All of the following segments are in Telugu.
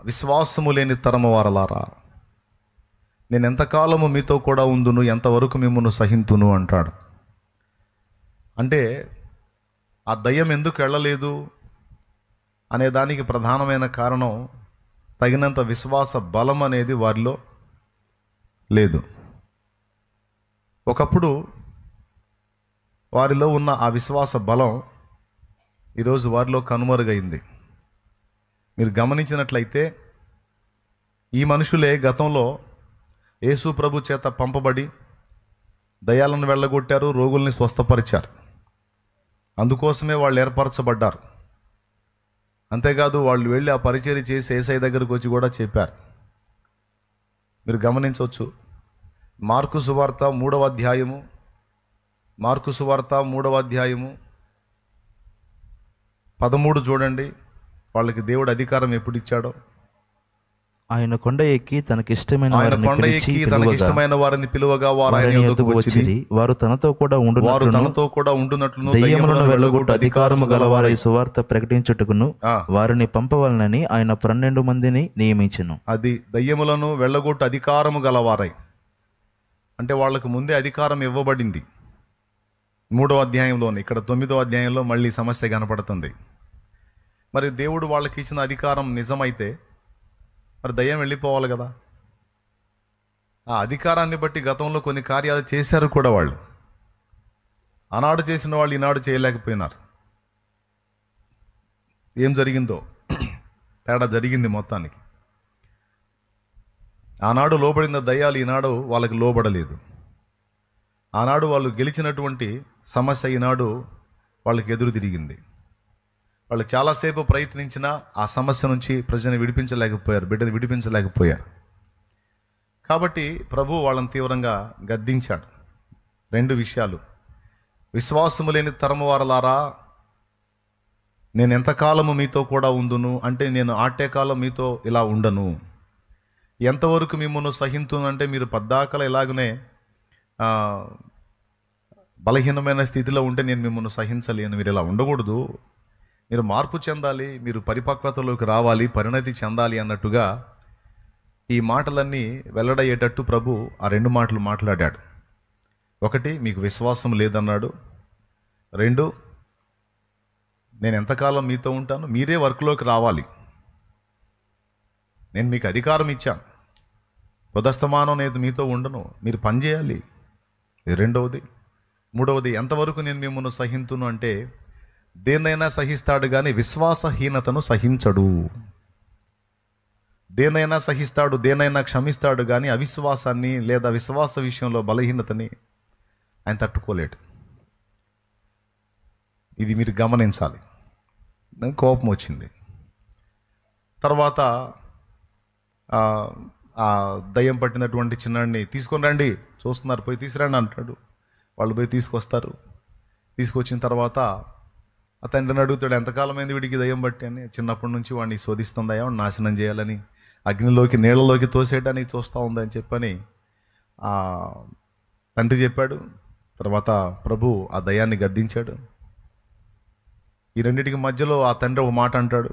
విశ్వాసము లేని తరము వారలారా, నేను ఎంతకాలము మీతో కూడా ఉందును, ఎంతవరకు మిమ్మును సహింతును అంటాడు. అంటే ఆ దయ్యం ఎందుకు వెళ్ళలేదు అనే దానికి ప్రధానమైన కారణం తగినంత విశ్వాస బలం అనేది వారిలో లేదు. ఒకప్పుడు వారిలో ఉన్న ఆ విశ్వాస బలం ఈరోజు వారిలో కనుమరుగైంది. మీరు గమనించినట్లయితే ఈ మనుషులే గతంలో యేసు ప్రభు చేత పంపబడి దయ్యాలను వెళ్ళగొట్టారు, రోగుల్ని స్వస్థపరిచారు. అందుకోసమే వాళ్ళు ఏర్పరచబడ్డారు. అంతేకాదు వాళ్ళు వెళ్ళి ఆ పరిచర్య చేసి యేసయ్య దగ్గరకు వచ్చి కూడా చెప్పారు. మీరు గమనించవచ్చు, మార్కు సువార్త 3వ అధ్యాయము 13 చూడండి. వాళ్ళకి దేవుడు అధికారం ఎప్పుడు ఇచ్చాడో. ఆయన కొండ ఎక్కి తనకిష్టమైన వారిని పిలువగా వారు ఆయన యొద్దకు వచ్చిరి. వారు తనతో కూడా ఉండునట్లును దయ్యములను వెళ్ళగొట్టు అధికారము గలవారై సువార్త ప్రకటించుటకును వారిని పంపవలనని ఆయన 12 మందిని నియమించెను. అది దయ్యములను వెళ్ళగొట్టు అధికారము గలవారై అంటే వాళ్ళకు ముందే అధికారం ఇవ్వబడింది. 3వ అధ్యాయంలోనే, ఇక్కడ 9వ అధ్యాయంలో మళ్ళీ సమస్య కనపడుతుంది. మరి దేవుడు వాళ్ళకి ఇచ్చిన అధికారం నిజమైతే మరి దయ్యం వెళ్ళిపోవాలి కదా. ఆ అధికారాన్ని బట్టి గతంలో కొన్ని కార్యాలు చేశారు కూడా వాళ్ళు. ఆనాడు చేసిన వాళ్ళు ఈనాడు చేయలేకపోయినారు. ఏం జరిగిందో తేడా జరిగింది మొత్తానికి. ఆనాడు లోబడిన దయ్యాలు ఈనాడు వాళ్ళకి లోబడలేదు. ఆనాడు వాళ్ళు గెలిచినటువంటి సమస్య ఈనాడు వాళ్ళకి ఎదురు తిరిగింది. వాళ్ళు చాలాసేపు ప్రయత్నించినా ఆ సమస్య నుంచి ప్రజని విడిపించలేకపోయారు, బిడ్డని విడిపించలేకపోయారు. కాబట్టి ప్రభు వాళ్ళని తీవ్రంగా గద్దించాడు. 2 విషయాలు. విశ్వాసము లేని తరము వారలారా, నేను ఎంతకాలము మీతో కూడా ఉందును అంటే నేను ఆటే కాలం మీతో ఇలా ఉండను. ఎంతవరకు మిమ్మల్ని సహింతును అంటే మీరు పద్దాకల ఇలాగనే బలహీనమైన స్థితిలో ఉంటే నేను మిమ్మల్ని సహించలేను. మీరు ఇలా ఉండకూడదు, మీరు మార్పు చెందాలి, మీరు పరిపక్వతలోకి రావాలి, పరిణతి చెందాలి అన్నట్టుగా ఈ మాటలన్నీ వెల్లడయ్యేటట్టు ప్రభు ఆ 2 మాటలు మాట్లాడాడు. 1, మీకు విశ్వాసం లేదన్నాడు. 2, నేను ఎంతకాలం మీతో ఉంటాను, మీరే వర్క్లోకి రావాలి, నేను మీకు అధికారం ఇచ్చాను, ఉదస్తమానం నేను మీతో ఉండను, మీరు పని చేయాలి. 2వది. 3వది, ఎంతవరకు నేను మిమ్మల్ని సహింతును అంటే దేన్నైనా సహిస్తాడు కానీ విశ్వాసహీనతను సహించడు. దేనైనా సహిస్తాడు, దేనైనా క్షమిస్తాడు కానీ అవిశ్వాసాన్ని లేదా విశ్వాస విషయంలో బలహీనతని ఆయన తట్టుకోలేడు. ఇది మీరు గమనించాలి. నాకు కోపం వచ్చింది. తర్వాత ఆ దయ్యం పట్టినటువంటి చిన్నాడిని తీసుకొని రండి, చూస్తున్నారు, పోయి తీసుకురండి అంటాడు. వాళ్ళు పోయి తీసుకొస్తారు. తీసుకొచ్చిన తర్వాత ఆ తండ్రిని అడుగుతాడు, ఎంతకాలమైంది వీడికి దయ్యం బట్టి అని. చిన్నప్పటి నుంచి వాడిని శోధిస్తుందా, వాడిని నాశనం చేయాలని, అగ్నిలోకి నీళ్ళలోకి తోసేయడానికి చూస్తూ ఉందని చెప్పని ఆ తండ్రి చెప్పాడు. తర్వాత ప్రభు ఆ దయ్యాన్ని గద్దించాడు. ఈ రెండింటికి మధ్యలో ఆ తండ్రి ఒక మాట అంటాడు,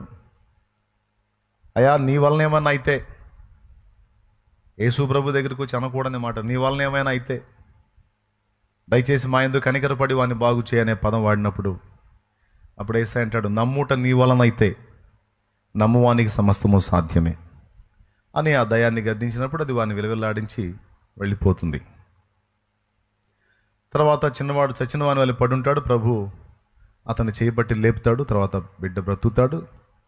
అయ్యా నీ వలన ఏమన్నా అయితే, యేసు ప్రభు దగ్గరికి వచ్చి అనకూడని మాట, నీ వలన ఏమైనా అయితే దయచేసి మా యందు కనికరపడి వాడిని బాగు చేయనే పదం వాడినప్పుడు అప్పుడు యేసయ్య అంటాడు, నమ్ముట నీ వలన అయితే నమ్మువానికి సమస్తము సాధ్యమే అని ఆ దయాన్ని గద్దించినప్పుడు అది వాడిని విలవిల్లాడించి వెళ్ళిపోతుంది. తర్వాత చిన్నవాడు చచ్చిన వాని వెళ్ళి పడుంటాడు. ప్రభు అతన్ని చేయబట్టి లేపుతాడు. తర్వాత బిడ్డ బ్రతుకుతాడు.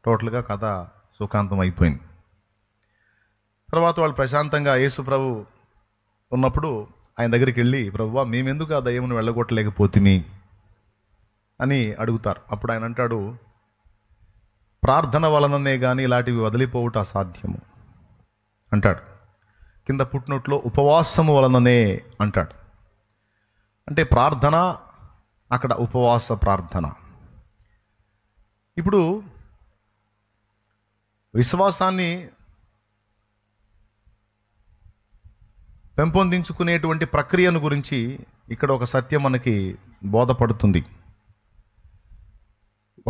టోటల్గా కథ సుఖాంతం అయిపోయింది. తర్వాత వాళ్ళు ప్రశాంతంగా యేసు ప్రభు ఉన్నప్పుడు ఆయన దగ్గరికి వెళ్ళి, ప్రభువా మేమెందుకు ఆ దయ్యమును వెళ్ళగొట్టలేకపోతిమి అని అడుగుతారు. అప్పుడు ఆయన అంటాడు, ప్రార్థన వలననే కానీ ఇలాంటివి వదిలిపోవుట అసాధ్యము అంటాడు. కింద పుట్టినట్లో ఉపవాసము వలననే అంటాడు. అంటే ప్రార్థన, అక్కడ ఉపవాస ప్రార్థన. ఇప్పుడు విశ్వాసాన్ని పెంపొందించుకునేటువంటి ప్రక్రియను గురించి ఇక్కడ ఒక సత్యం మనకి బోధపడుతుంది.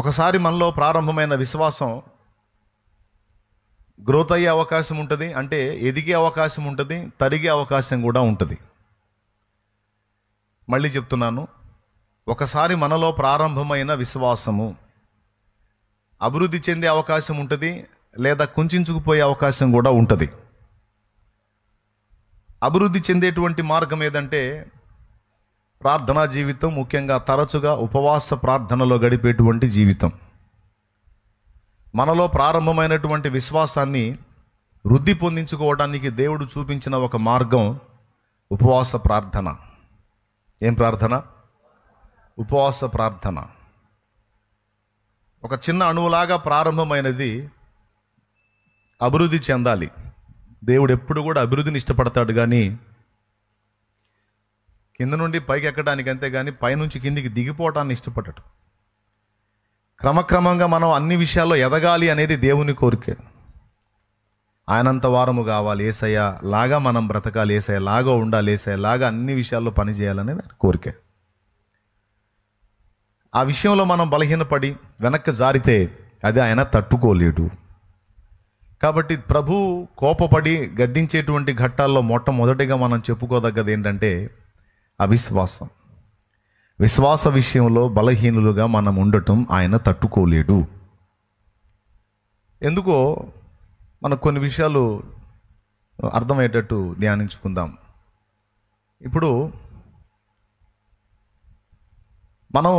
ఒకసారి మనలో ప్రారంభమైన విశ్వాసం గ్రోత్ అయ్యే అవకాశం ఉంటుంది, అంటే ఎదిగే అవకాశం ఉంటుంది, తరిగే అవకాశం కూడా ఉంటుంది. మళ్ళీ చెప్తున్నాను, ఒకసారి మనలో ప్రారంభమైన విశ్వాసము అభివృద్ధి చెందే అవకాశం ఉంటుంది, లేదా కుంచుకుపోయే అవకాశం కూడా ఉంటుంది. అభివృద్ధి చెందేటువంటి మార్గం ఏదంటే ప్రార్థనా జీవితం, ముఖ్యంగా తరచుగా ఉపవాస ప్రార్థనలో గడిపేటువంటి జీవితం. మనలో ప్రారంభమైనటువంటి విశ్వాసాన్ని వృద్ధి పొందించుకోవడానికి దేవుడు చూపించిన ఒక మార్గం ఉపవాస ప్రార్థన. ఏం ప్రార్థన? ఉపవాస ప్రార్థన. ఒక చిన్న అణువులాగా ప్రారంభమైనది అభివృద్ధి చెందాలి. దేవుడు ఎప్పుడు కూడా అభివృద్ధిని ఇష్టపడతాడు, కానీ కింద నుండి పైకి ఎక్కడానికి, అంతే కానీ పైనుంచి కిందికి దిగిపోవటాన్ని ఇష్టపడడు. క్రమక్రమంగా మనం అన్ని విషయాల్లో ఎదగాలి అనేది దేవుని కోరిక. ఆయనంత వారము కావాలి, యేసయ్య లాగా మనం బ్రతకాలి, యేసయ్య లాగా ఉండాలి, యేసయ్య లాగా అన్ని విషయాల్లో పనిచేయాలనేది ఆయన కోరిక. ఆ విషయంలో మనం బలహీనపడి వెనక్కి జారితే అది ఆయన తట్టుకోలేడు. కాబట్టి ప్రభు కోపపడి గద్దించేటువంటి ఘట్టాల్లో మొట్టమొదటిగా మనం చెప్పుకోదగ్గది ఏంటంటే అవిశ్వాసం. విశ్వాస విషయంలో బలహీనులుగా మనం ఉండటం ఆయన తట్టుకోలేడు. ఎందుకో మనకు కొన్ని విషయాలు అర్థమయ్యేటట్టు ధ్యానించుకుందాం. ఇప్పుడు మనం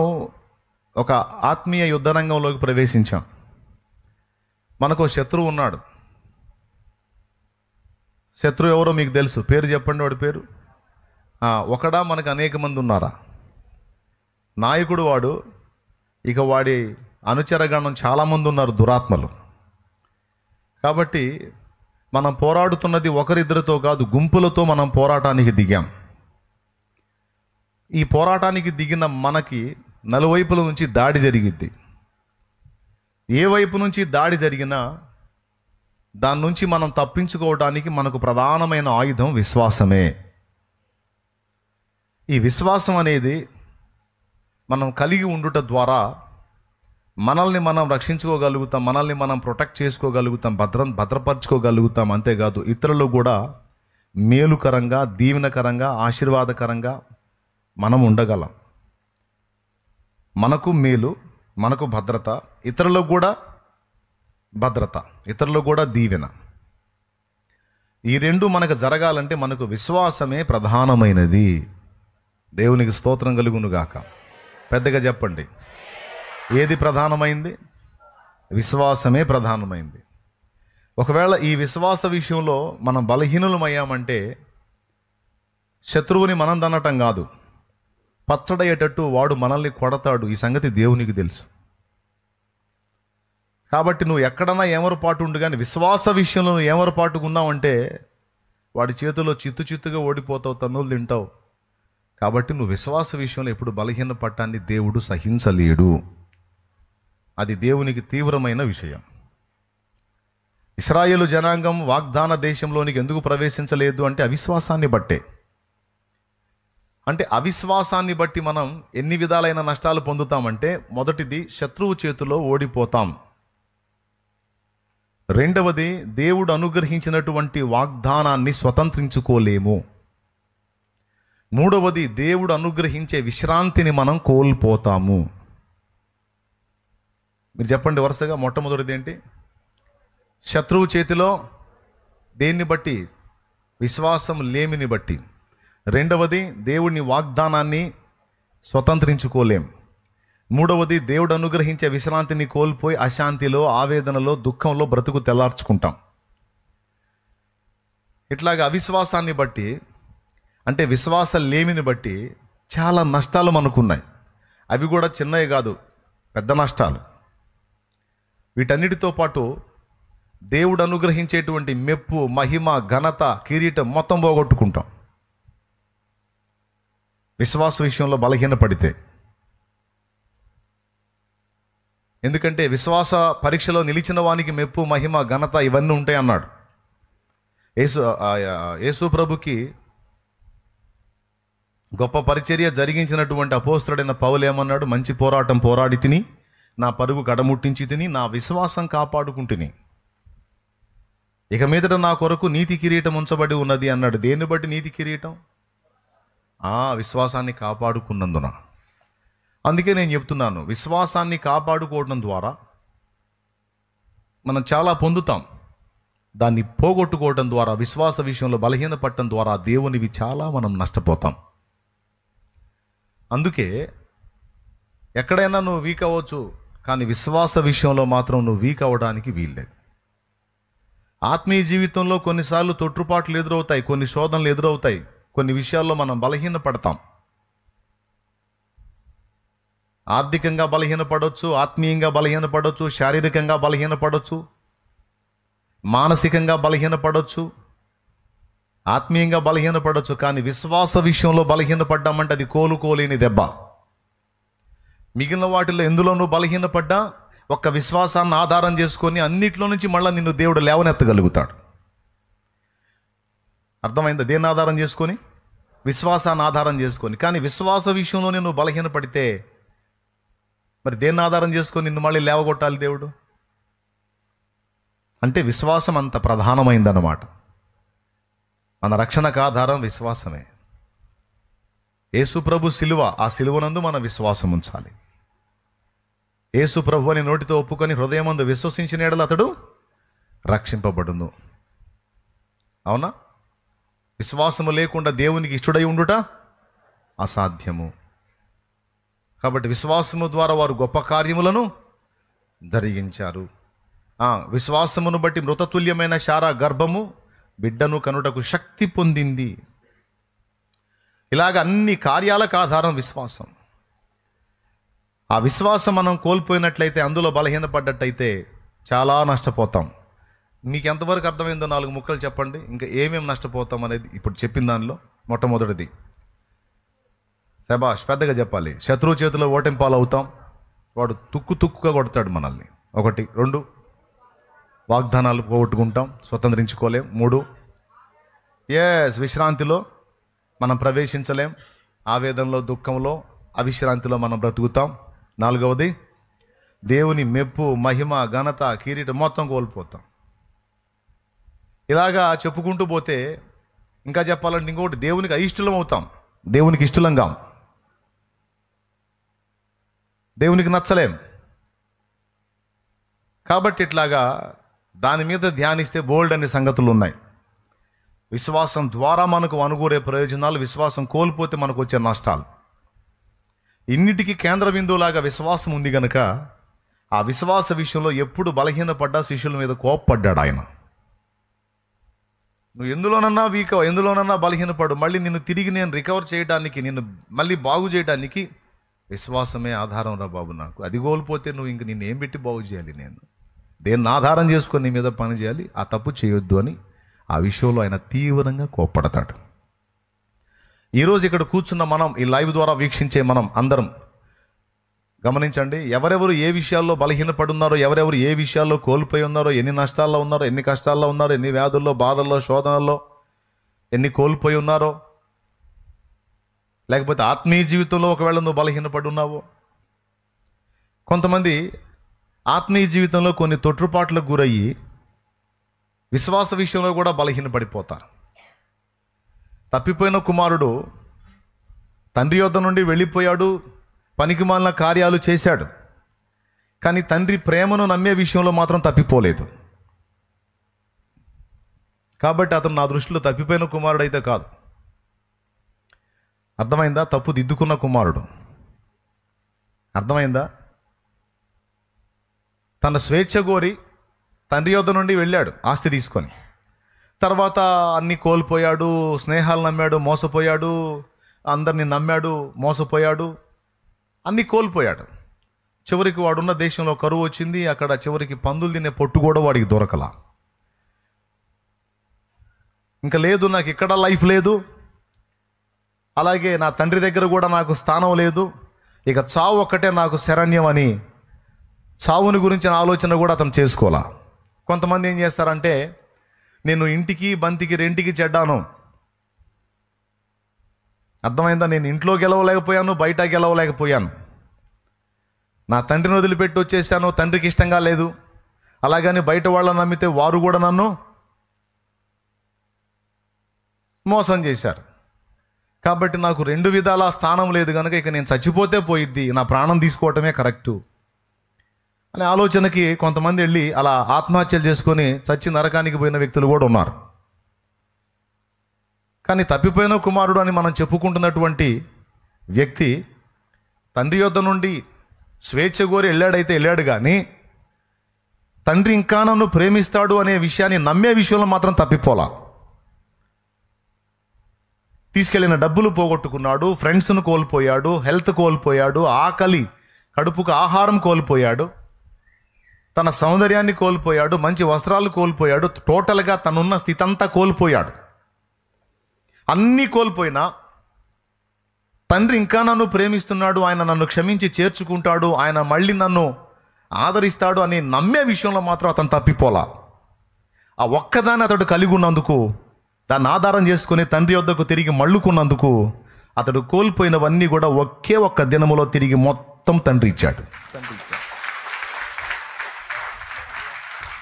ఒక ఆత్మీయ యుద్ధ రంగంలోకి ప్రవేశించాం. మనకు శత్రువు ఉన్నాడు. శత్రువు ఎవరో మీకు తెలుసు, పేరు చెప్పండి. వాడి పేరు ఒకడా? మనకు అనేక మంది ఉన్నారా? నాయకుడు వాడు, ఇక వాడి అనుచరగణం చాలామంది ఉన్నారు, దురాత్మలు. కాబట్టి మనం పోరాడుతున్నది ఒకరిద్దరితో కాదు, గుంపులతో మనం పోరాటానికి దిగాం. ఈ పోరాటానికి దిగిన మనకి నలువైపుల నుంచి దాడి జరిగిద్ది. ఏ వైపు నుంచి దాడి జరిగినా దాని నుంచి మనం తప్పించుకోవడానికి మనకు ప్రధానమైన ఆయుధం విశ్వాసమే. ఈ విశ్వాసం అనేది మనం కలిగి ఉండుట ద్వారా మనల్ని మనం రక్షించుకోగలుగుతాం, మనల్ని మనం ప్రొటెక్ట్ చేసుకోగలుగుతాం, భద్రపరచుకోగలుగుతాం. అంతేకాదు ఇతరులు కూడా మేలుకరంగా, దీవెనకరంగా, ఆశీర్వాదకరంగా మనం ఉండగలం. మనకు మేలు, మనకు భద్రత, ఇతరులకు కూడా భద్రత, ఇతరులకు కూడా దీవెన. ఈ రెండు మనకు జరగాలంటే మనకు విశ్వాసమే ప్రధానమైనది. దేవునికి స్తోత్రం కలుగునుగాక. పెద్దగా చెప్పండి. ఏది ప్రధానమైంది? విశ్వాసమే ప్రధానమైంది. ఒకవేళ ఈ విశ్వాస విషయంలో మనం బలహీనులమయ్యామంటే శత్రువుని మనం దన్నటం కాదు, పచ్చడయ్యేటట్టు వాడు మనల్ని కొడతాడు. ఈ సంగతి దేవునికి తెలుసు. కాబట్టి నువ్వు ఎక్కడన్నా ఏమరపాటు ఉండు, కానీ విశ్వాస విషయంలో నువ్వు ఏమరపాటుకున్నావంటే వాడి చేతిలో చిత్తుగా ఓడిపోతావు, తన్నులు తింటావు. కాబట్టి నువ్వు విశ్వాస విషయంలో ఎప్పుడు బలహీన పట్టాన్ని దేవుడు సహించలేడు. అది దేవునికి తీవ్రమైన విషయం. ఇశ్రాయేలు జనాంగం వాగ్దాన దేశంలోనికి ఎందుకు ప్రవేశించలేదు అంటే అవిశ్వాసాన్ని బట్టే. అంటే అవిశ్వాసాన్ని బట్టి మనం ఎన్ని విధాలైన నష్టాలు పొందుతామంటే, మొదటిది శత్రువు చేతిలో ఓడిపోతాం. రెండవది దేవుడు అనుగ్రహించినటువంటి వాగ్దానాన్ని స్వతంత్రించుకోలేము. మూడవది దేవుడు అనుగ్రహించే విశ్రాంతిని మనం కోల్పోతాము. మీరు చెప్పండి వరుసగా. మొట్టమొదటిది ఏంటి? శత్రువు చేతిలో దేన్ని బట్టి? విశ్వాసం లేమిని బట్టి. రెండవది దేవుని వాగ్దానాన్ని స్వతంత్రించుకోలేం. మూడవది దేవుడు అనుగ్రహించే విశ్రాంతిని కోల్పోయి అశాంతిలో, ఆవేదనలో, దుఃఖంలో బ్రతుకు తెల్లార్చుకుంటాం. ఇట్లాగా అవిశ్వాసాన్ని బట్టి, అంటే విశ్వాస లేమిని బట్టి చాలా నష్టాలు మనకున్నాయి. అవి కూడా చిన్నవి కాదు, పెద్ద నష్టాలు. వీటన్నిటితో పాటు దేవుడు అనుగ్రహించేటువంటి మెప్పు, మహిమ, ఘనత, కిరీటం మొత్తం పోగొట్టుకుంటాం విశ్వాస విషయంలో బలహీనపడితే. ఎందుకంటే విశ్వాస పరీక్షలో నిలిచిన వానికి మెప్పు, మహిమ, ఘనత ఇవన్నీ ఉంటాయి అన్నాడు యేసు ప్రభుకి. గొప్ప పరిచర్య జరిగించినటువంటి అపోస్తలుడైన పౌలు ఏమన్నాడు? మంచి పోరాటం పోరాడి తిని, నా పరుగు కడముట్టించి తిని, నా విశ్వాసం కాపాడుకుంటుని. ఇక మీదట నా కొరకు నీతి కిరీటం ఉంచబడి ఉన్నది అన్నాడు. దేన్ని బట్టి నీతి కిరీటం? విశ్వాసాన్ని కాపాడుకున్నందున. అందుకే నేను చెప్తున్నాను, విశ్వాసాన్ని కాపాడుకోవడం ద్వారా మనం చాలా పొందుతాం. దాన్ని పోగొట్టుకోవడం ద్వారా, విశ్వాస విషయంలో బలహీనపడటం ద్వారా దేవునివి చాలా మనం నష్టపోతాం. అందుకే ఎక్కడైనా నువ్వు వీక్ అవ్వచ్చు, కానీ విశ్వాస విషయంలో మాత్రం నువ్వు వీక్ అవ్వడానికి వీల్లేదు. ఆత్మీయ జీవితంలో కొన్నిసార్లు తొట్టుపాట్లు ఎదురవుతాయి, కొన్ని శోధనలు ఎదురవుతాయి, కొన్ని విషయాల్లో మనం బలహీనపడతాం. ఆర్థికంగా బలహీనపడవచ్చు, ఆత్మీయంగా బలహీనపడవచ్చు, శారీరకంగా బలహీనపడవచ్చు, మానసికంగా బలహీనపడవచ్చు, ఆత్మీయంగా బలహీనపడవచ్చు. కానీ విశ్వాస విషయంలో బలహీనపడ్డామంటే అది కోలుకోలేని దెబ్బ. మిగిలిన వాటిలో ఎందులోనూ బలహీనపడ్డా ఒక్క విశ్వాసాన్ని ఆధారం చేసుకొని అన్నిట్లో నుంచి మళ్ళీ నిన్ను దేవుడు లేవనెత్తగలుగుతాడు. అర్థమైందా? దేన్ని ఆధారం చేసుకొని? విశ్వాసాన్ని ఆధారం చేసుకొని. కానీ విశ్వాస విషయంలో నువ్వు బలహీనపడితే మరి దేన్ని ఆధారం చేసుకొని నిన్ను మళ్ళీ లేవగొట్టాలి దేవుడు? అంటే విశ్వాసం అంత ప్రధానమైందన్నమాట. మన రక్షణకు ఆధారం విశ్వాసమే. యేసు ప్రభు సిలువ, ఆ సిలువనందు మన విశ్వాసం ఉంచాలి. యేసు ప్రభు అని నోటితో ఒప్పుకొని హృదయమందు విశ్వసించిన యెడల అతడు రక్షింపబడును. అవునా? విశ్వాసము లేకుండా దేవునికి ఇష్టడై ఉండుట అసాధ్యము. కాబట్టి విశ్వాసము ద్వారా వారు గొప్ప కార్యములను జరిగించారు. విశ్వాసమును బట్టి మృతతుల్యమైన శారా గర్భము బిడ్డను కనుటకు శక్తి పొందింది. ఇలాగ అన్ని కార్యాలకు ఆధారం విశ్వాసం. ఆ విశ్వాసం మనం కోల్పోయినట్లయితే, అందులో బలహీనపడ్డట్టయితే చాలా నష్టపోతాం. మీకు ఎంతవరకు అర్థమైందో 4 ముక్కలు చెప్పండి. ఇంకా ఏమేమి నష్టపోతాం అనేది ఇప్పుడు చెప్పిన దానిలో మొట్టమొదటిది, శబాష్, పెద్దగా చెప్పాలి. శత్రువు చేతిలో ఓటమి పాలవుతాం. వాడు తుక్కుగా కొడతాడు మనల్ని. 1. 2, వాగ్దానాలు పోగొట్టుకుంటాం, స్వతంత్రించుకోలేం. 3, విశ్రాంతిలో మనం ప్రవేశించలేం. ఆవేదనలో, దుఃఖంలో, అవిశ్రాంతిలో మనం బ్రతుకుతాం. 4వది, దేవుని మెప్పు, మహిమ, ఘనత, కిరీటం మొత్తం కోల్పోతాం. ఇలాగా చెప్పుకుంటూ పోతే ఇంకా చెప్పాలంటే ఇంకొకటి, దేవునికి అయిష్టలం అవుతాం. దేవునికి ఇష్టలంగా, దేవునికి నచ్చలేం. కాబట్టి ఇట్లాగా దాని మీద ధ్యానిస్తే బోల్డ్ అనే సంగతులు ఉన్నాయి. విశ్వాసం ద్వారా మనకు అనుకూరే ప్రయోజనాలు, విశ్వాసం కోల్పోతే మనకు వచ్చే నష్టాలు. ఇన్నిటికీ కేంద్ర బిందువులాగా విశ్వాసం ఉంది కనుక ఆ విశ్వాస విషయంలో ఎప్పుడు బలహీనపడ్డా శిష్యుల మీద కోప్పడ్డాడు ఆయన. నువ్వు ఎందులోనన్నా వీక్, ఎందులోనన్నా బలహీనపడు, మళ్ళీ నిన్ను తిరిగి నేను రికవర్ చేయడానికి, నిన్ను మళ్ళీ బాగు చేయడానికి విశ్వాసమే ఆధారం రా బాబు నాకు. అది కోల్పోతే నువ్వు ఇంక నిన్ను ఏం పెట్టి బాగు చేయాలి? నేను దేన్ని ఆధారం చేసుకొని నీ మీద పని చేయాలి? ఆ తప్పు చేయొద్దు అని ఆ విషయంలో ఆయన తీవ్రంగా కోప్పడతాడు. ఈరోజు ఇక్కడ కూర్చున్న మనం, ఈ లైవ్ ద్వారా వీక్షించే మనం అందరం గమనించండి. ఎవరెవరు ఏ విషయాల్లో బలహీనపడున్నారో, ఎవరెవరు ఏ విషయాల్లో కోల్పోయి ఉన్నారో, ఎన్ని నష్టాల్లో ఉన్నారో, ఎన్ని కష్టాల్లో ఉన్నారో, ఎన్ని వ్యాధుల్లో, బాధల్లో, శోధనల్లో ఎన్ని కోల్పోయి ఉన్నారో, లేకపోతే ఆత్మీయ జీవితంలో ఒకవేళ నువ్వు బలహీనపడి ఉన్నావో. కొంతమంది ఆత్మీయ జీవితంలో కొన్ని తొట్టుపాట్లకు గురయ్యి విశ్వాస విషయంలో కూడా బలహీనపడిపోతారు. తప్పిపోయిన కుమారుడు తండ్రి యొద్ద నుండి వెళ్ళిపోయాడు, పనికిమాలిన కార్యాలు చేశాడు, కానీ తండ్రి ప్రేమను నమ్మే విషయంలో మాత్రం తప్పిపోలేదు. కాబట్టి అతను నా దృష్టిలో తప్పిపోయిన కుమారుడు అయితే కాదు. అర్థమైందా? తప్పు దిద్దుకున్న కుమారుడు. అర్థమైందా? తన స్వేచ్ఛ కోరి తండ్రి యొద్ద నుండి వెళ్ళాడు ఆస్తి తీసుకొని. తర్వాత అన్నీ కోల్పోయాడు, స్నేహాలు నమ్మాడు, మోసపోయాడు, అందరినీ నమ్మాడు, మోసపోయాడు, అన్నీ కోల్పోయాడు. చివరికి వాడున్న దేశంలో కరువు వచ్చింది. అక్కడ చివరికి పందులు తినే పొట్టు కూడా వాడికి దొరకలా. ఇంకా లేదు, నాకు ఇక్కడ లైఫ్ లేదు, అలాగే నా తండ్రి దగ్గర కూడా నాకు స్థానం లేదు, ఇక చావు ఒక్కటే నాకు శరణ్యం అని చావుని గురించిన ఆలోచన కూడా అతను చేసుకోవాలా. కొంతమంది ఏం చేస్తారంటే, నేను ఇంటికి బంతికి రెంటికి చెడ్డాను. అర్థమైందా? నేను ఇంట్లో గెలవలేకపోయాను, బయట గెలవలేకపోయాను, నా తండ్రిని వదిలిపెట్టి వచ్చేసాను, తండ్రికి ఇష్టంగా లేదు, అలాగని బయట వాళ్ళని నమ్మితే వారు కూడా నన్ను మోసం చేశారు. కాబట్టి నాకు రెండు విధాల స్థానం లేదు కనుక ఇక నేను చచ్చిపోతే పోయిద్ది, నా ప్రాణం తీసుకోవటమే కరెక్టు అనే ఆలోచనకి కొంతమంది వెళ్ళి అలా ఆత్మహత్యలు చేసుకొని చచ్చి నరకానికి పోయిన వ్యక్తులు కూడా ఉన్నారు. కానీ తప్పిపోయిన కుమారుడు అని మనం చెప్పుకుంటున్నటువంటి వ్యక్తి తండ్రి యొద్ద నుండి స్వేచ్ఛ కోరి వెళ్ళాడు, కానీ తండ్రి ఇంకా నన్ను ప్రేమిస్తాడు అనే విషయాన్ని నమ్మే విషయంలో మాత్రం తప్పిపోలా. తీసుకెళ్ళిన డబ్బులు పోగొట్టుకున్నాడు, ఫ్రెండ్స్ను కోల్పోయాడు, హెల్త్ కోల్పోయాడు, ఆకలి కడుపుకు ఆహారం కోల్పోయాడు, తన సౌందర్యాన్ని కోల్పోయాడు, మంచి వస్త్రాలు కోల్పోయాడు, టోటల్గా తనున్న స్థితి అంతా కోల్పోయాడు. అన్నీ కోల్పోయినా తండ్రి ఇంకా నన్ను ప్రేమిస్తున్నాడు, ఆయన నన్ను క్షమించి చేర్చుకుంటాడు, ఆయన మళ్ళీ నన్ను ఆదరిస్తాడు అని నమ్మే విషయంలో మాత్రం అతను తప్పిపోలా. ఆ ఒక్కదాన్ని అతడు కలిగి ఉన్నందుకు, దాన్ని ఆధారం చేసుకుని తండ్రి వద్దకు తిరిగి మళ్ళుకున్నందుకు అతడు కోల్పోయినవన్నీ కూడా ఒకే ఒక్క దినములో తిరిగి మొత్తం తండ్రి ఇచ్చాడు.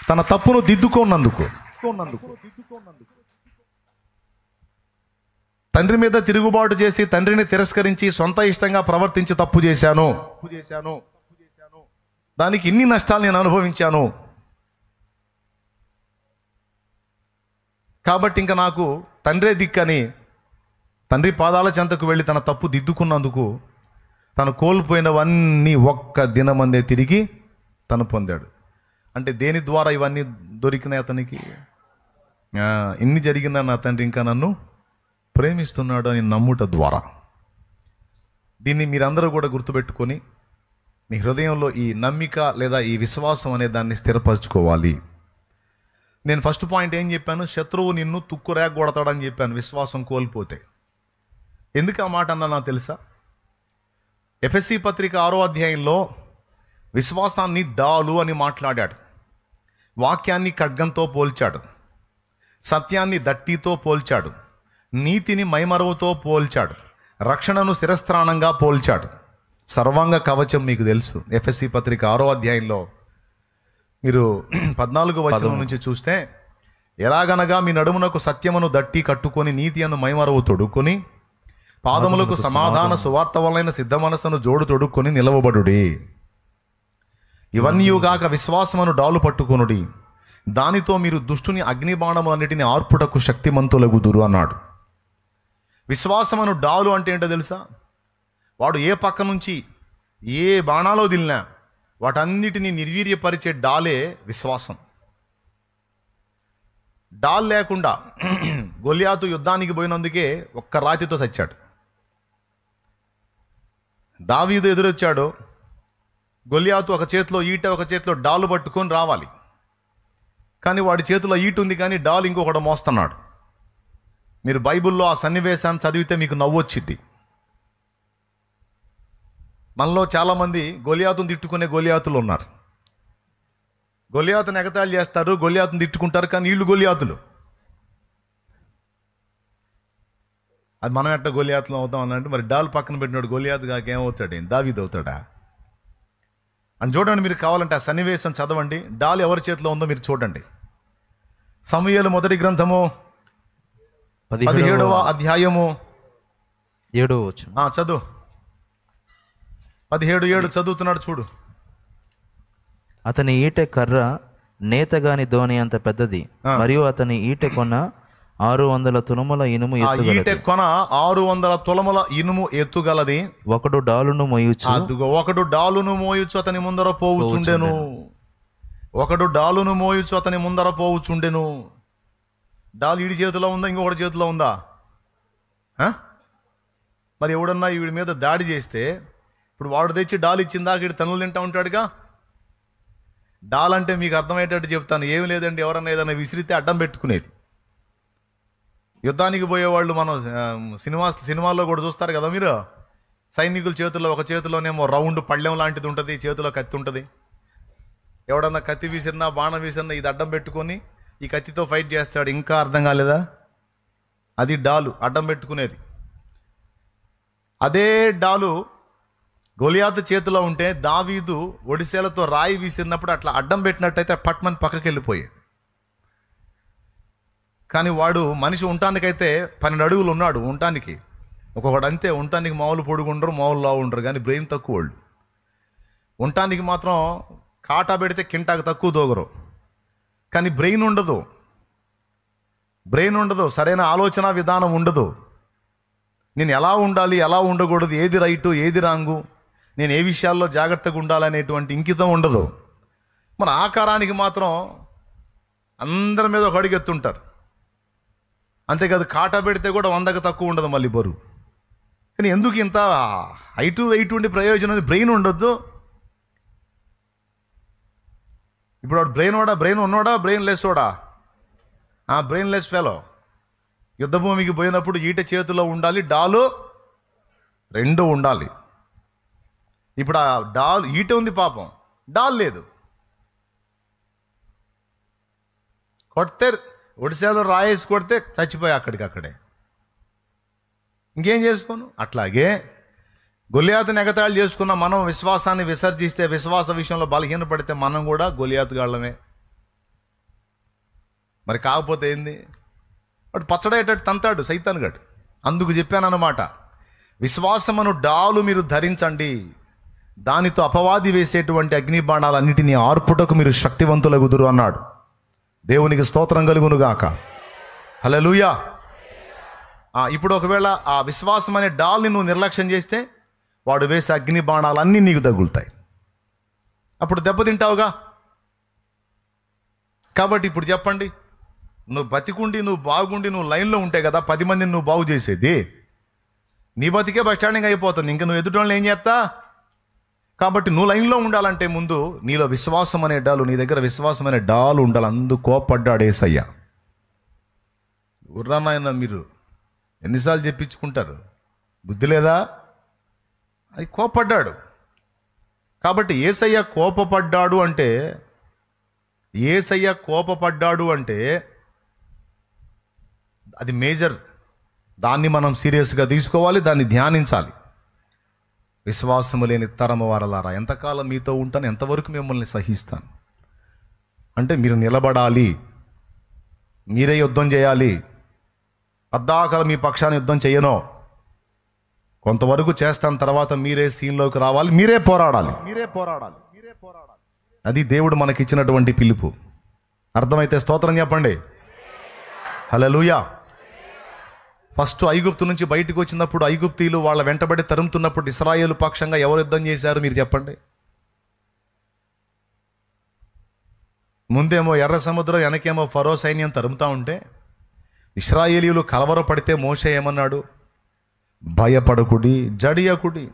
తన తప్పును దిద్దుకున్నందుకు, తండ్రి మీద తిరుగుబాటు చేసి తండ్రిని తిరస్కరించి సొంత ఇష్టంగా ప్రవర్తించి తప్పు చేశాను, దానికి ఇన్ని నష్టాలు నేను అనుభవించాను, కాబట్టి ఇంకా నాకు తండ్రే దిక్కని తండ్రి పాదాల చెంతకు వెళ్ళి తన తప్పు దిద్దుకున్నందుకు తను కోల్పోయినవన్నీ ఒక్క దినమందే తిరిగి తను పొందాడు. అంటే దేని ద్వారా ఇవన్నీ దొరికినాయి అతనికి? ఇన్ని జరిగినా నా తండ్రి ఇంకా నన్ను ప్రేమిస్తున్నాడు అని నమ్ముట ద్వారా. దీన్ని మీరందరూ కూడా గుర్తుపెట్టుకొని మీ హృదయంలో ఈ నమ్మిక లేదా ఈ విశ్వాసం అనే దాన్ని స్థిరపరచుకోవాలి. నేను ఫస్ట్ పాయింట్ ఏం చెప్పాను? శత్రువు నిన్ను తుక్కురేగొడతాడని చెప్పాను విశ్వాసం కోల్పోతే. ఎందుకు ఆ మాట అన్నా నాకు తెలుసా? ఎఫెసీ పత్రిక 6వ అధ్యాయంలో విశ్వాసాన్ని డాలు అని మాట్లాడాడు, వాక్యాన్ని ఖడ్గంతో పోల్చాడు, సత్యాన్ని దట్టితో పోల్చాడు, నీతిని మైమరువుతో పోల్చాడు, రక్షణను శిరస్త్రాణంగా పోల్చాడు, సర్వాంగ కవచం మీకు తెలుసు. ఎఫెసీ పత్రిక 6వ అధ్యాయంలో మీరు 14వ వచనం నుంచి చూస్తే, ఎలాగనగా మీ నడుమునకు సత్యమును దట్టి కట్టుకొని నీతి అను మైమరువు తొడుక్కొని పాదములకు సమాధాన సువార్త వలన సిద్ధ మనస్సును జోడు తొడుక్కొని నిలవబడుడి. ఇవన్నీయుగాక విశ్వాసమును డాలు పట్టుకొనుడి, దానితో మీరు దుష్టుని అగ్నిబాణములన్నిటిని ఆర్పుటకు శక్తిమంతులగుదురు అన్నాడు. విశ్వాసమును డాలు అంటే ఏంటో తెలుసా? వాడు ఏ పక్క నుంచి ఏ బాణాలో దిలినా వాటన్నిటినీ నిర్వీర్యపరిచే డాలే విశ్వాసం. డాల్ లేకుండా గొలియాతు యుద్ధానికి పోయినందుకే ఒక్క రాతితో చచ్చాడు. దావీదు ఎదురొచ్చాడు, గొలియాతు ఒక చేతిలో ఈట ఒక చేతిలో డాలు పట్టుకొని రావాలి, కానీ వాడి చేతిలో ఈట ఉంది కానీ డాల్ ఇంకొకడు మోస్తున్నాడు. మీరు బైబిల్లో ఆ సన్నివేశాన్ని చదివితే మీకు నవ్వొచ్చిద్ది. మనలో చాలామంది గొలియాతును తిట్టుకునే గొలియాతులు ఉన్నారు. గొలియాతును ఎగతాళి చేస్తారు, గొలియాతును తిట్టుకుంటారు, కానీ వీళ్ళు గొలియాతులు. అది మనం ఎట్ట గొలియాతులు అవుతాం అన్నట్టు, మరి డాల్ పక్కన పెట్టినాడు గొలియాతు కాక ఏమవుతాడు? దావీదు అవుతాడా అని చూడండి. మీరు కావాలంటే ఆ సన్నివేశం చదవండి, డాల్ ఎవరి చేతిలో ఉందో మీరు చూడండి. సమూయేలు మొదటి గ్రంథము 17వ అధ్యాయము 7వ వచనం చదువు. 17:7 చదువుతున్నాడు చూడు. అతని ఈటె కర్ర నేతగాని ధోని అంత పెద్దది, మరియు అతని ఈటె కొన 600 తులముల ఇనుము ఎత్తుగలది. ఈటె కొన 600 తులముల ఇనుము ఎత్తుగలది. ఒకడు డాలును మోయుచు, ఒకడు డాలును మోయుచు అతని ముందర పోవుచుండెను. ఒకడు డాలును మోయుచు అతని ముందర పోవుచుండెను. డాలు ఈడి చేతిలో ఉందా, ఇంకొకటి చేతిలో ఉందా? మరి ఎవడన్నా వీడి మీద దాడి చేస్తే ఇప్పుడు వాడు తెచ్చి డాల్ ఇచ్చిందాక వీడు తనులు తింటా ఉంటాడుగా. డాల్ అంటే మీకు అర్థమయ్యేటట్టు చెప్తాను, ఏమి లేదండి, ఎవరన్నా ఏదైనా విసిరితే అడ్డం పెట్టుకునేది. యుద్ధానికి పోయేవాళ్ళు మనం సినిమాల్లో కూడా చూస్తారు కదా మీరు, సైనికుల చేతుల్లో ఒక చేతిలోనేమో రౌండ్ పళ్ళెం లాంటిది ఉంటుంది, చేతిలో కత్తి ఉంటుంది. ఎవడన్నా కత్తి విసిరినా బాణం విసిరినా ఇది అడ్డం పెట్టుకొని ఈ కత్తితో ఫైట్ చేస్తాడు. ఇంకా అర్థం కాలేదా? అది డాలు, అడ్డం పెట్టుకునేది. అదే డాలు గొలియాతు చేతిలో ఉంటే దావీదు ఒడిసేలతో రాయి విసిరినప్పుడు అట్లా అడ్డం పెట్టినట్టయితే పట్మన్ పక్కకి వెళ్ళిపోయేది. కానీ వాడు మనిషి ఉండటానికైతే 12 అడుగులు ఉన్నాడు ఉండటానికి. ఒక్కొక్కడు అంతే, ఉండటానికి మామూలు పొడుగు ఉండరు, మామూలు లావు ఉండరు, కానీ బ్రెయిన్ తక్కువ వాళ్ళు. ఉండటానికి మాత్రం కాటా పెడితే కింటాకు తక్కువ దోగరు, కానీ బ్రెయిన్ ఉండదు, సరైన ఆలోచన విధానం ఉండదు. నేను ఎలా ఉండాలి, ఎలా ఉండకూడదు, ఏది రైటు ఏది రాంగు, నేను ఏ విషయాల్లో జాగ్రత్తగా ఉండాలనేటువంటి ఇంకితం ఉండదు. మన ఆకారానికి మాత్రం అందరి మీద ఒక అడుగు ఎత్తుంటారు. అంతేకాదు కాటా పెడితే కూడా 100కు తక్కువ ఉండదు మళ్ళీ బరువు. కానీ ఎందుకు ఇంత హైటు వెయిట్ ఉండి ప్రయోజనం? బ్రెయిన్ ఉండొద్దు. ఇప్పుడు వాడు బ్రెయిన్ ఉన్నోడా బ్రెయిన్ లెస్ వాడా? Brainless fellow. యుద్ధభూమికి పోయినప్పుడు ఈట చేతిలో ఉండాలి, డాలు 2 ఉండాలి. ఇప్పుడు ఆ డాల్ ఈట ఉంది పాపం, డాల్ లేదు. కొడితే ఒడిశాలో రాయేసి కొడితే చచ్చిపోయి అక్కడికక్కడే. ఇంకేం చేసుకోను. అట్లాగే గొలియాతుని ఎగతాళి చేసుకున్న మనం విశ్వాసాన్ని విసర్జిస్తే, విశ్వాస విషయంలో బలహీనపడితే మనం కూడా గొలియాతుగాళ్ళమే. మరి కాకపోతే ఏంది? వాడు పచ్చడేటట్టు తంతాడు సైతాన్ గడు. అందుకు చెప్పానన్నమాట, విశ్వాసమును డాలు మీరు ధరించండి, దానితో అపవాది వేసేటువంటి అగ్ని బాణాలన్నిటినీ ఆర్పుటకు మీరు శక్తివంతులగుదురు అన్నాడు. దేవునికి స్తోత్రం కలుగునుగాక. హల్లెలూయా. ఇప్పుడు ఒకవేళ ఆ విశ్వాసం అనే డాల్ని నువ్వు నిర్లక్ష్యం చేస్తే వాడు వేసే అగ్ని బాణాలన్నీ నీకు తగులుతాయి, అప్పుడు దెబ్బతింటావుగా. కాబట్టి ఇప్పుడు చెప్పండి, నువ్వు బతికుండి, నువ్వు బాగుండి, నువ్వు లైన్లో ఉంటే కదా 10 మందిని నువ్వు బాగు చేసేది. నీ బతికే బస్ స్టాండింగ్ అయిపోతుంది, ఇంకా నువ్వు ఎదుటోళ్ళని ఏం చేస్తా? కాబట్టి నువ్వు లైన్లో ఉండాలంటే ముందు నీలో విశ్వాసం అనే డాలు, నీ దగ్గర విశ్వాసం అనే డాలు ఉండాలి. అందుకు కోపడ్డాడు యేసయ్య. ఉర్రానాయన మీరు ఎన్నిసార్లు చెప్పించుకుంటారు, బుద్ధి లేదా? అది కోపడ్డాడు. కాబట్టి యేసయ్య కోపపడ్డాడు అంటే అది మేజర్. దాన్ని మనం సీరియస్గా తీసుకోవాలి, దాన్ని ధ్యానించాలి. విశ్వాసము లేని తరము వారలారా, ఎంతకాలం మీతో ఉంటాను, ఎంతవరకు మిమ్మల్ని సహిస్తాను అంటే మీరు నిలబడాలి, మీరే యుద్ధం చేయాలి. పద్దాకలు మీ పక్షాన్ని యుద్ధం చేయను, కొంతవరకు చేస్తాను, తర్వాత మీరే సీన్లోకి రావాలి, మీరే పోరాడాలి. అది దేవుడు మనకిచ్చినటువంటి పిలుపు. అర్థమైతే స్తోత్రం చెప్పండి. హల్లెలూయా. ఫస్ట్ ఐగుప్తు నుంచి బయటకు వచ్చినప్పుడు ఐగుప్తీయులు వాళ్ళ వెంటబడి తరుముతున్నప్పుడు ఇశ్రాయేలు పక్షంగా ఎవరు యుద్ధం చేశారు మీరు చెప్పండి? ముందేమో ఎర్ర సముద్రం, వెనకేమో ఫరో సైన్యం తరుముతా ఉంటే ఇశ్రాయేలీయులు కలవరపడితే మోషే ఏమన్నాడు? భయపడకుడి, జడియకుడి,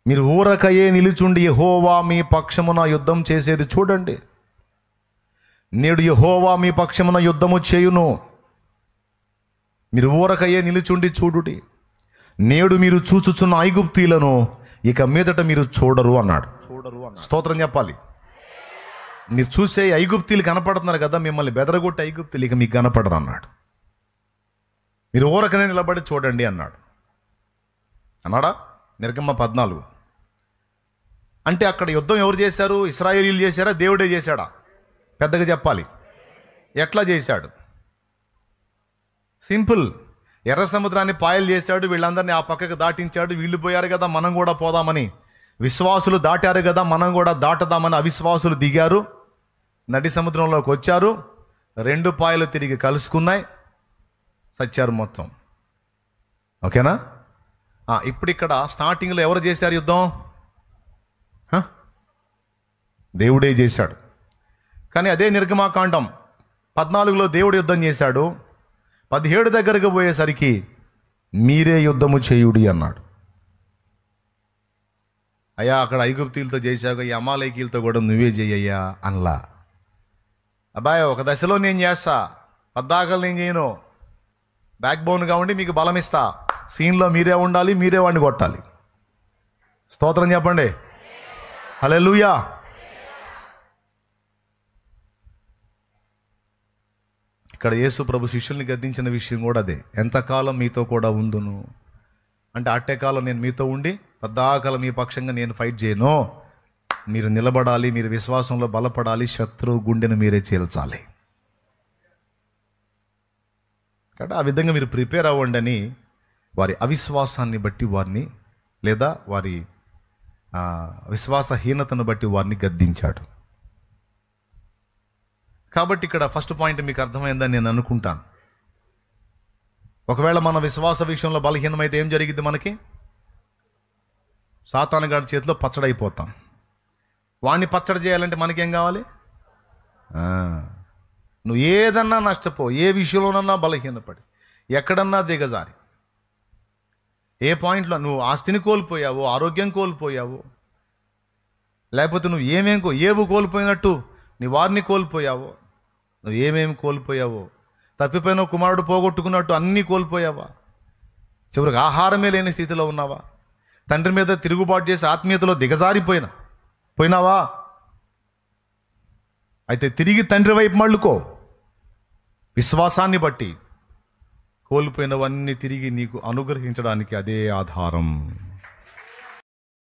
మీరు ఊరకయే నిలుచుండి యెహోవా మీ పక్షమున యుద్ధం చేసేది చూడండి. నేడు యెహోవా మీ పక్షమున యుద్ధము చేయును, మీరు ఊరకయే నిలుచుండి చూడుడి. నేడు మీరు చూచుచున్న ఐగుప్తీయులను ఇక మీదట మీరు చూడరు అన్నాడు. స్తోత్రం చెప్పాలి. మీరు చూసే ఐగుప్తీయులు కనపడుతున్నారు కదా, మిమ్మల్ని బెదరగొట్టే ఐగుప్తీయులు ఇక మీకు కనపడరు అన్నాడు. మీరు ఊరకనే నిలబడి చూడండి అన్నాడా? నిర్గమ 14. అంటే అక్కడ యుద్ధం ఎవరు చేశారు? ఇశ్రాయేలీయులు చేశారా, దేవుడే చేశాడా? పెద్దగా చెప్పాలి. ఎట్లా చేశాడు? సింపుల్. ఎర్ర సముద్రాన్ని పాయలు చేశాడు, వీళ్ళందరినీ ఆ పక్కకు దాటించాడు. వీళ్ళు పోయారు కదా, మనం కూడా పోదామని. విశ్వాసులు దాటారు కదా, మనం కూడా దాటదామని అవిశ్వాసులు దిగారు, నడి సముద్రంలోకి వచ్చారు, 2 పాయలు తిరిగి కలుసుకున్నాయి, సచ్చారు మొత్తం. ఓకేనా? ఇప్పుడు ఇక్కడ స్టార్టింగ్లో ఎవరు చేశారు యుద్ధం? దేవుడే చేశాడు. కానీ అదే నిర్గమాకాండం 14లో దేవుడు యుద్ధం చేశాడు. 17 దగ్గరకు పోయేసరికి మీరే యుద్ధము చేయుడి అన్నాడు. అయ్యా అక్కడ ఐగుప్తీయులతో చేశాక ఈ అమాలేకీలతో కూడా నువ్వే చెయ్యయ్యా అనలా. అబ్బాయి ఒక దశలో నేను చేస్తా, పద్దాకలు నేను చేయను, బ్యాక్ బోన్గా ఉండి మీకు బలం ఇస్తా. సీన్లో మీరే ఉండాలి, మీరే వాడిని కొట్టాలి. స్తోత్రం చెప్పండి. హల్లెలూయా. ఇక్కడ యేసు ప్రభు శిష్యుల్ని గద్దించిన విషయం కూడా అదే. ఎంతకాలం మీతో కూడా ఉండును అంటే, అట్టే కాలం నేను మీతో ఉండి పద్దాకాలం మీ పక్షంగా నేను ఫైట్ చేయను. మీరు నిలబడాలి, మీరు విశ్వాసంలో బలపడాలి, శత్రువు గుండెను మీరే చీల్చాలి. కాబట్టి ఆ విధంగా మీరు ప్రిపేర్ అవ్వండి అని వారి అవిశ్వాసాన్ని బట్టి వారిని, లేదా వారి విశ్వాసహీనతను బట్టి వారిని గద్దించాడు. కాబట్టి ఇక్కడ ఫస్ట్ పాయింట్ మీకు అర్థమైందని నేను అనుకుంటాను. ఒకవేళ మన విశ్వాస విషయంలో బలహీనమైతే ఏం జరిగింది? మనకి సాతానుగాడి చేతిలో పచ్చడైపోతాం. వాడిని పచ్చడి చేయాలంటే మనకేం కావాలి? నువ్వు ఏదన్నా నష్టపో, ఏ విషయంలోనన్నా బలహీనపడి, ఎక్కడన్నా దిగజారి, ఏ పాయింట్లో నువ్వు ఆస్తిని కోల్పోయావో, ఆరోగ్యం కోల్పోయావో, లేకపోతే నువ్వు ఏవు కోల్పోయినట్టు నీ వారిని కోల్పోయావో, నువ్వు ఏమేమి కోల్పోయావో, తప్పిపోయిన కుమారుడు పోగొట్టుకున్నట్టు అన్నీ కోల్పోయావా? చివరికి ఆహారమే లేని స్థితిలో ఉన్నావా? తండ్రి మీద తిరుగుబాటు చేసి ఆత్మీయతలో పోయినావా? అయితే తిరిగి తండ్రి వైపు మళ్ళుకో. విశ్వాసాన్ని బట్టి కోల్పోయినవన్నీ తిరిగి నీకు అనుగ్రహించడానికి అదే ఆధారం.